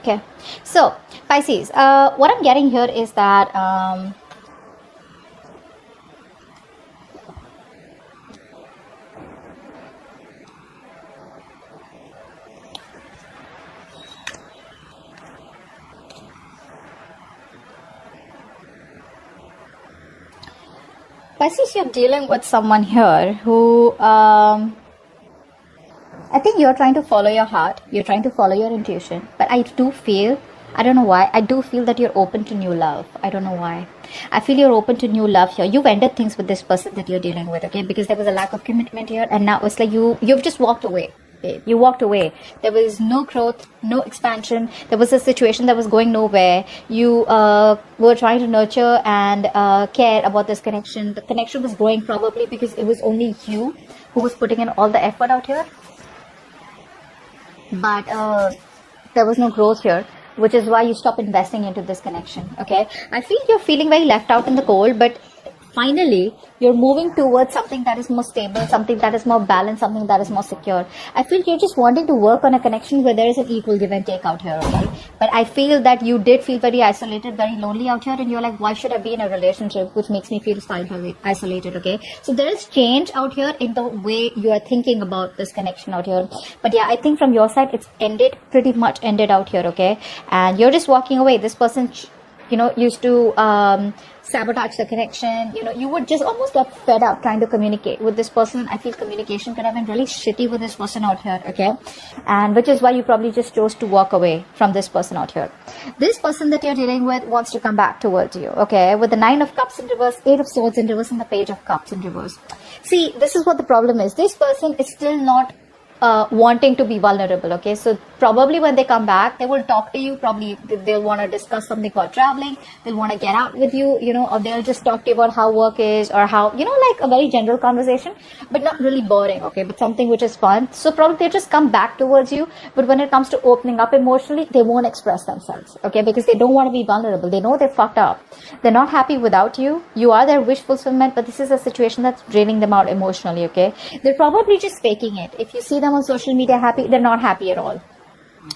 Okay, so Pisces, what I'm getting here is that Pisces, you're dealing with someone here who I think you're trying to follow your heart, you're trying to follow your intuition, but I do feel, I don't know why, I do feel that you're open to new love. I don't know why. I feel you're open to new love here. You've ended things with this person that you're dealing with, okay? Because there was a lack of commitment here, and now it's like you've just walked away. Babe. You walked away. There was no growth, no expansion. There was a situation that was going nowhere. You were trying to nurture and care about this connection. The connection was growing probably because it was only you who was putting in all the effort out here. But there was no growth here, which is why you stop investing into this connection. Okay, I feel you're feeling very left out in the cold, but finally you're moving towards something that is more stable, something that is more balanced, something that is more secure. I feel you're just wanting to work on a connection where there is an equal give and take out here, okay? But I feel that you did feel very isolated, very lonely out here, and you're like, why should I be in a relationship which makes me feel isolated, okay? So there is change out here in the way you are thinking about this connection out here. But yeah, I think from your side it's ended, pretty much ended out here, okay? And you're just walking away. This person used to sabotage the connection. You would just almost get fed up trying to communicate with this person. I feel communication could have been really shitty with this person out here, okay? And which is why you probably just chose to walk away from this person out here. This person that you're dealing with wants to come back towards you, okay? With the 9 of Cups in reverse, 8 of Swords in reverse, and the Page of Cups in reverse. See, this is what the problem is. This person is still not wanting to be vulnerable, okay? So probably when they come back, they will talk to you. Probably they'll want to discuss something called traveling. They'll want to get out with you, or they'll just talk to you about how work is, or how, like a very general conversation, but not really boring, okay? But something which is fun. So probably they just come back towards you. But when it comes to opening up emotionally, they won't express themselves, okay? Because they don't want to be vulnerable. They know they're fucked up. They're not happy without you. You are their wish fulfillment, but this is a situation that's draining them out emotionally, okay? They're probably just faking it. If you see them on social media happy, they're not happy at all.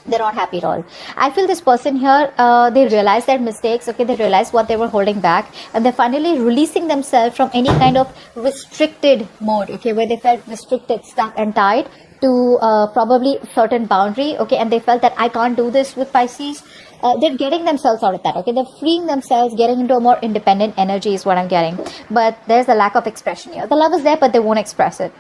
They're not happy at all. I feel this person here, they realize their mistakes, okay? They realize what they were holding back, and they're finally releasing themselves from any kind of restricted mode, okay? Where they felt restricted, stuck and tied to probably certain boundary, okay? And they felt that I can't do this with Pisces. They're getting themselves out of that, okay? They're freeing themselves, getting into a more independent energy is what I'm getting. But there's a lack of expression here. The love is there, but they won't express it.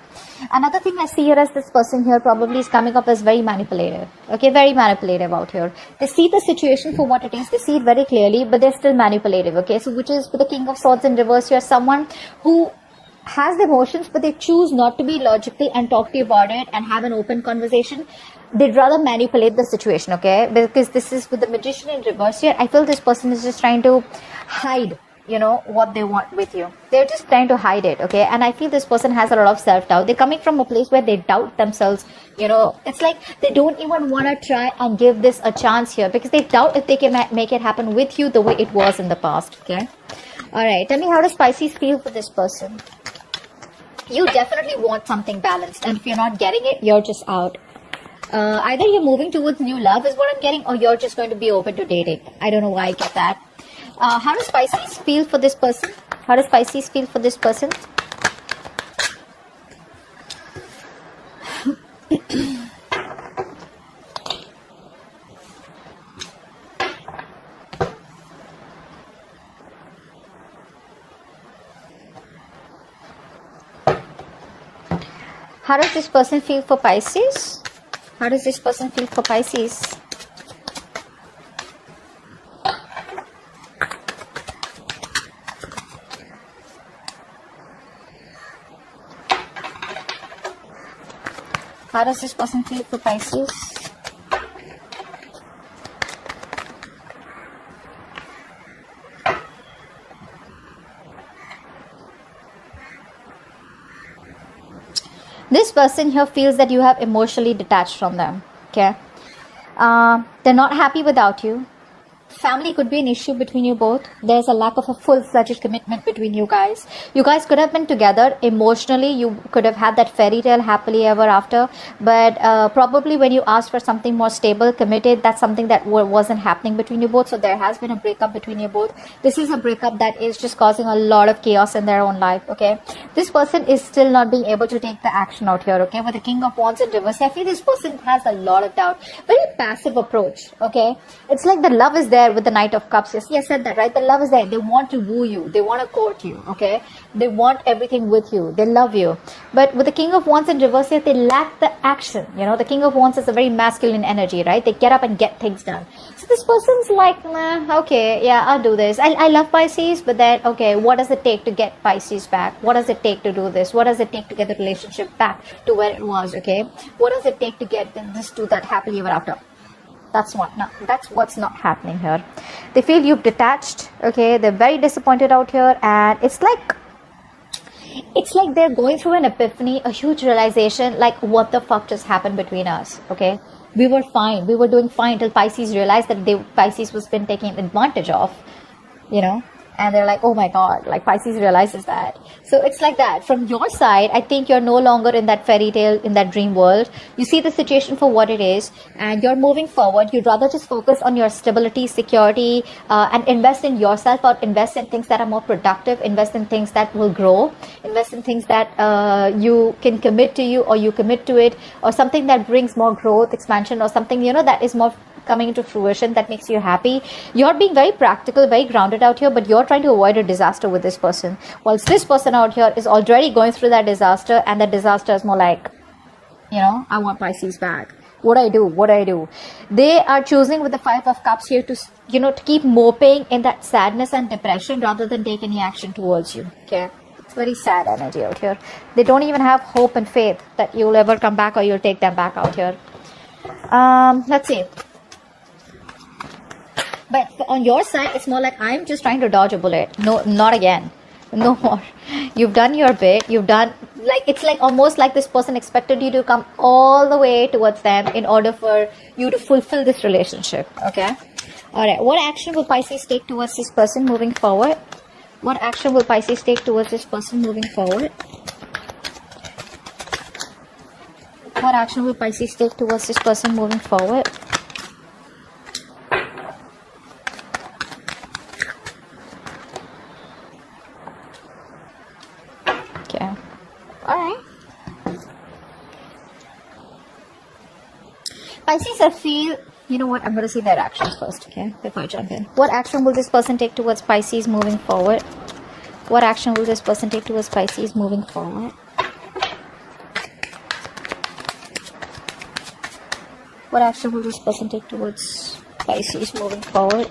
Another thing I see here as this person here probably is coming up as very manipulative, okay? Very manipulative out here. They see the situation for what it is. They see it very clearly, but they're still manipulative, okay? So which is with the King of Swords in reverse here, someone who has the emotions, but they choose not to be logical and talk to you about it and have an open conversation. They'd rather manipulate the situation, okay? Because this is with the Magician in reverse here. I feel this person is just trying to hide, what they want with you. They're just trying to hide it, okay? And I feel this person has a lot of self-doubt. They're coming from a place where they doubt themselves, It's like they don't even want to try and give this a chance here because they doubt if they can make it happen with you the way it was in the past, okay? All right, tell me, how does Pisces feel for this person? You definitely want something balanced, and if you're not getting it, you're just out. Either you're moving towards new love is what I'm getting, or you're just going to be open to dating. I don't know why I get that. How does Pisces feel for this person? How does Pisces feel for this person? How does this person feel for Pisces? How does this person feel for Pisces? How does this person feel for Pisces? This person here feels that you have emotionally detached from them, okay? They're not happy without you. Family could be an issue between you both. There's a lack of a full-fledged commitment between you guys. You guys could have been together emotionally. You could have had that fairy tale happily ever after. But probably when you asked for something more stable, committed, that's something that wasn't happening between you both. So there has been a breakup between you both. This is a breakup that is just causing a lot of chaos in their own life, okay? This person is still not being able to take the action out here, okay? With the King of Wands in reverse, I feel this person has a lot of doubt. Very passive approach, okay? It's like the love is there with the Knight of Cups. Yes, I said that, right? The love is there. They want to woo you. They want to court you, okay? They want everything with you. They love you. But with the King of Wands in reverse here, they lack the action. You know, the King of Wands is a very masculine energy, right? They get up and get things done. So this person's like, nah, okay, yeah, I'll do this. I love Pisces, but then, okay, what does it take to get Pisces back? What does it take to do this? What does it take to get the relationship back to where it was, okay? What does it take to get this to that happily ever after? That's what's not happening here. They feel you've detached, okay? They're very disappointed out here, and it's like they're going through an epiphany, a huge realization, like, what the fuck just happened between us, okay? We were fine. We were doing fine till Pisces realized that Pisces was been taken advantage of, you know? And they're like, oh my God, like Pisces realizes that. So it's like that. From your side, I think you're no longer in that fairy tale, in that dream world. You see the situation for what it is, and you're moving forward. You'd rather just focus on your stability, security, and invest in yourself, or invest in things that are more productive, invest in things that will grow, invest in things that you can commit to you, or you commit to it, or something that brings more growth, expansion, or something, you know, that is more coming into fruition, that makes you happy. You're being very practical, very grounded out here, but you're trying to avoid a disaster with this person, whilst this person out here is already going through that disaster, and that disaster is more like, you know, I want Pisces back. What do I do? They are choosing with the Five of Cups here to, you know, to keep moping in that sadness and depression rather than take any action towards you, okay? It's very sad energy out here. They don't even have hope and faith that you'll ever come back, or you'll take them back out here. Let's see. But on your side, it's more like, I'm just trying to dodge a bullet. No, not again. No more. You've done your bit. You've done, like, it's like almost like this person expected you to come all the way towards them in order for you to fulfill this relationship. Okay. All right. What action will Pisces take towards this person moving forward? What action will Pisces take towards this person moving forward? What action will Pisces take towards this person moving forward? Pisces, I feel, you know what, I'm going to see their actions first, okay, before I jump in. What action will this person take towards Pisces moving forward? What action will this person take towards Pisces moving forward? What action will this person take towards Pisces moving forward?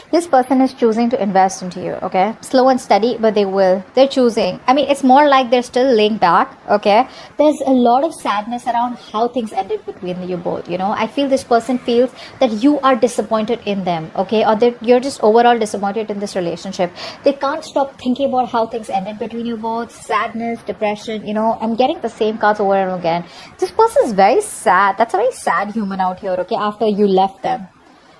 This person is choosing to invest into you, okay? Slow and steady, but they will. They're choosing. I mean, it's more like they're still laying back, okay? There's a lot of sadness around how things ended between you both, you know? I feel this person feels that you are disappointed in them, okay? Or that you're just overall disappointed in this relationship. They can't stop thinking about how things ended between you both. Sadness, depression, you know? I'm getting the same cards over and over again. This person is very sad. That's a very sad human out here, okay? After you left them.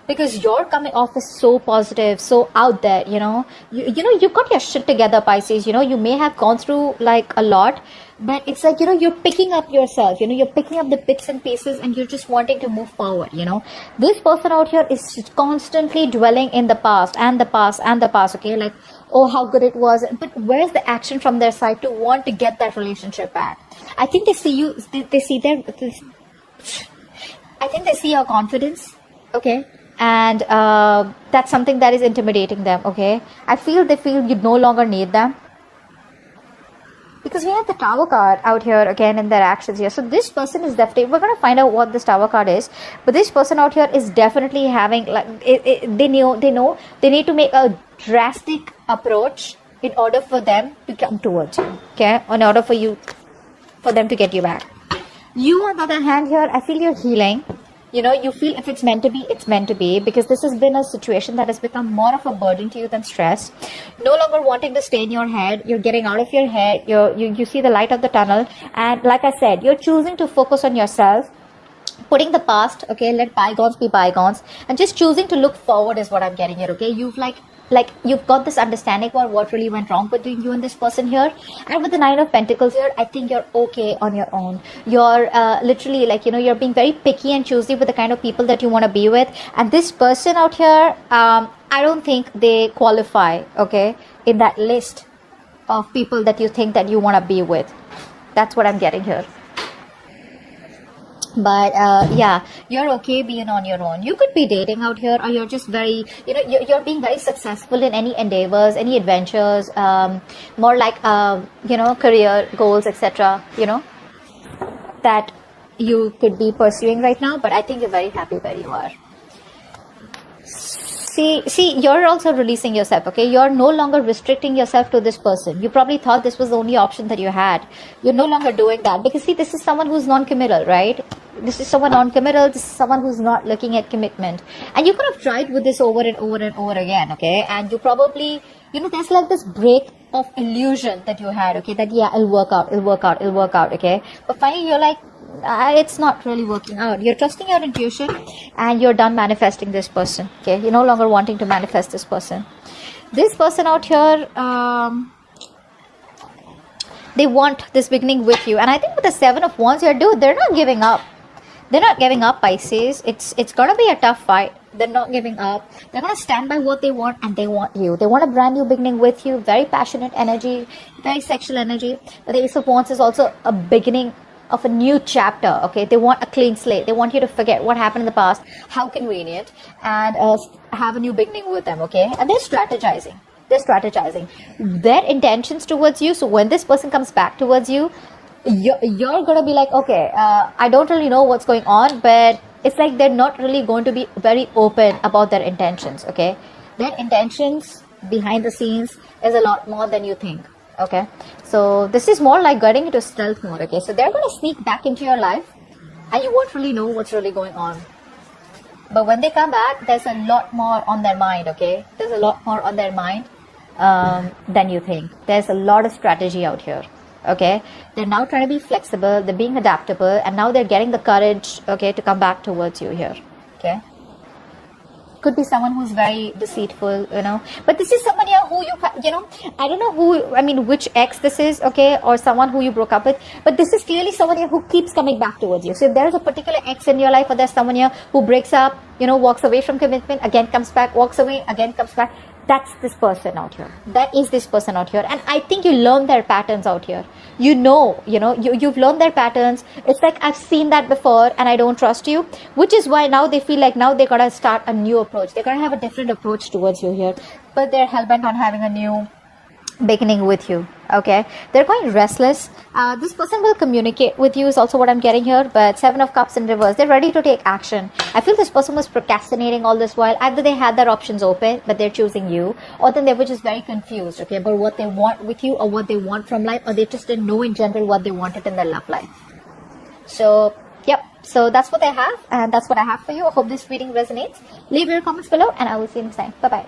Because you're coming off as so positive, so out there, you know. You know, you've got your shit together, Pisces. You know, you may have gone through like a lot, but it's like, you know, you're picking up yourself. You know, you're picking up the bits and pieces, and you're just wanting to move forward, you know. This person out here is constantly dwelling in the past and the past and the past, okay? Like, oh, how good it was. But where's the action from their side to want to get that relationship back? I think they see you, they see their, I think they see your confidence, okay? And that's something that is intimidating them, okay? They feel you no longer need them. Because we have the Tower card out here again in their actions here. So this person is definitely, we're going to find out what this Tower card is. But this person out here is definitely having, like, they know they need to make a drastic approach in order for them to come towards you, okay? In order for them to get you back. You, on the other hand, here, I feel you're healing. You know, you feel if it's meant to be, it's meant to be, because this has been a situation that has become more of a burden to you than stress. No longer wanting to stay in your head, you're getting out of your head, you see the light of the tunnel, and like I said, you're choosing to focus on yourself, putting the past, okay, let bygones be bygones, and just choosing to look forward is what I'm getting here, okay? You've you've got this understanding about what really went wrong between you and this person here. And with the Nine of Pentacles here, I think you're okay on your own. You're literally you're being very picky and choosy with the kind of people that you want to be with. And this person out here, I don't think they qualify, okay, in that list of people that you think that you want to be with. That's what I'm getting here. But yeah, you're okay being on your own. You could be dating out here, or you're just very, you're being very successful in any endeavors, any adventures, more like career goals, etc. That you could be pursuing right now. But I think you're very happy where you are. See, you're also releasing yourself, okay? You're no longer restricting yourself to this person. You probably thought this was the only option that you had. You're no longer doing that, because see, this is someone who's non-committal, right? This is someone non-committal. This is someone who's not looking at commitment. And you could have tried with this over and over and over again, okay? And you probably, there's like this break of illusion that you had, okay? That, yeah, it'll work out, okay? But finally, you're like, it's not really working out. You're trusting your intuition, and you're done manifesting this person, okay? You're no longer wanting to manifest this person. This person out here, they want this beginning with you. And I think with the Seven of Wands here, dude, they're not giving up. They're not giving up, Pisces. It's gonna be a tough fight. They're not giving up. They're gonna stand by what they want, and they want you. They want a brand new beginning with you. Very passionate energy, very sexual energy. But the Ace of Wands is also a beginning of a new chapter, okay? They want a clean slate. They want you to forget what happened in the past, how convenient, and have a new beginning with them, okay? And they're strategizing. Their intentions towards you. So when this person comes back towards you, you're gonna be like, okay, I don't really know what's going on, but it's like they're not really going to be very open about their intentions, okay? Their intentions behind the scenes is a lot more than you think, okay? So this is more like getting into stealth mode, okay? So they're going to sneak back into your life, and you won't really know what's really going on. But when they come back, there's a lot more on their mind, okay? There's a lot more on their mind than you think. There's a lot of strategy out here, okay? They're now trying to be flexible, they're being adaptable, and now they're getting the courage, okay, to come back towards you here, okay? Could be someone who's very deceitful, but this is someone here who I don't know which ex this is, okay, or someone who you broke up with, but this is clearly someone here who keeps coming back towards you. So if there is a particular ex in your life, or there's someone here who breaks up, walks away from commitment, again comes back, walks away, again comes back, that's this person out here. That is this person out here. And I think you learn their patterns out here. You've learned their patterns. It's like, I've seen that before, and I don't trust you, which is why now they feel like now they gotta start a new approach. They're gonna have a different approach towards you here, but they're hell-bent on having a new beginning with you, okay? They're quite restless. This person will communicate with you is also what I'm getting here, but Seven of Cups in reverse. They're ready to take action. I feel this person was procrastinating all this while. Either they had their options open, but they're choosing you, or then they were just very confused, okay, about what they want with you, or what they want from life, or they just didn't know in general what they wanted in their love life. So yep, so that's what I have, and that's what I have for you. I hope this reading resonates. Leave your comments below, and I will see you next time. Bye bye.